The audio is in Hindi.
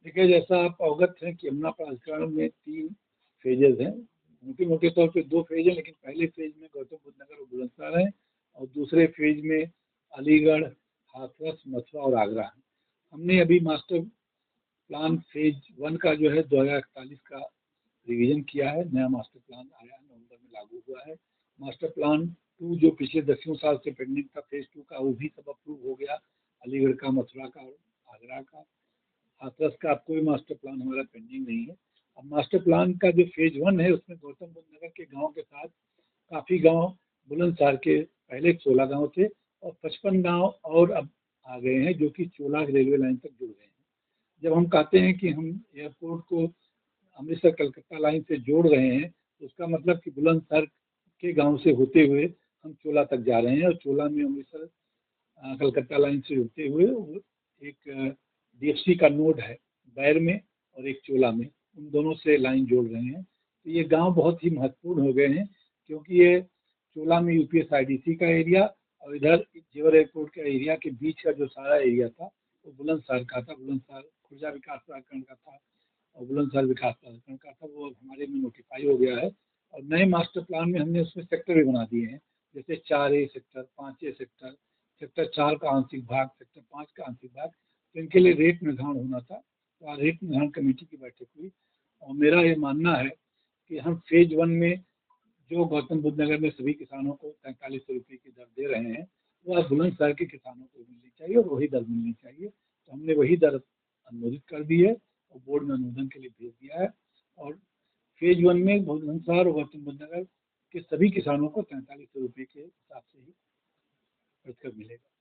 देखिए, जैसा आप अवगत हैं कि यमुना प्राधिकरण में 3 फ़ेजेज़ हैं। मोटे मोटे तौर पे 2 फ़ेज़ हैं, लेकिन पहले फ़ेज़ में गौतम बुद्ध नगर और बुलंदशहर है और दूसरे फ़ेज़ में अलीगढ़, हाथरस, मथुरा और आगरा है। हमने अभी मास्टर प्लान फ़ेज़ 1 का जो है 2041 का रिवीजन किया है, नया मास्टर प्लान आया है, नवंबर में लागू हुआ है। मास्टर प्लान 2 जो पिछले दसियों साल से पेंडिंग था फ़ेज़ 2 का, वो भी सब अप्रूव हो गया, अलीगढ़ का, मथुरा का और आगरा का। हाथरस का अब कोई मास्टर प्लान हमारा पेंडिंग नहीं है। अब मास्टर प्लान का जो फ़ेज़ 1 है उसमें गौतम बुद्ध नगर के गाँव के साथ काफ़ी गाँव बुलंदशहर के पहले 16 गाँव थे और 55 गाँव और अब आ गए हैं जो कि चोलाग रेलवे लाइन तक जुड़ गए हैं। जब हम कहते हैं कि हम एयरपोर्ट को अमृतसर कलकत्ता लाइन से जोड़ रहे हैं, तो उसका मतलब कि बुलंदशहर के गाँव से होते हुए हम चोला तक जा रहे हैं और चोला में अमृतसर कलकत्ता लाइन से जुड़ते हुए वो एक डीएफसी का नोड है बैर में और एक चोला में, उन दोनों से लाइन जोड़ रहे हैं। तो ये गांव बहुत ही महत्वपूर्ण हो गए हैं क्योंकि ये चोला में यूपीएसआईडीसी का एरिया और इधर जेवर एयरपोर्ट का एरिया के बीच का जो सारा एरिया था वो बुलंदशहर का था, बुलंदशहर खुर्जा विकास प्राधिकरण का था और बुलंदशहर विकास प्राधिकरण का था, वो हमारे में नोटिफाई हो गया है। और नए मास्टर प्लान में हमने उसमें सेक्टर भी बना दिए हैं, जैसे 4A sector, 5A sector, sector 4 का आंशिक भाग, सेक्टर 5 का आंशिक भाग। तो इनके लिए रेट निर्धारण होना था, तो आज रेट निर्धारण कमेटी की बैठक हुई और मेरा ये मानना है कि हम फ़ेज़ 1 में जो गौतम बुद्ध नगर में सभी किसानों को 4300 रुपये की दर दे रहे हैं, वो अब बुलंदशहर के किसानों को मिलनी चाहिए और वही दर मिलनी चाहिए। तो हमने वही दर अनुमोदित कर दी है और बोर्ड में अनुमोदन के लिए भेज दिया है और फ़ेज़ 1 में बुलंदशहर और गौतम बुद्ध नगर के सभी किसानों को 4300 रुपये के हिसाब से ही प्रतिकर मिलेगा।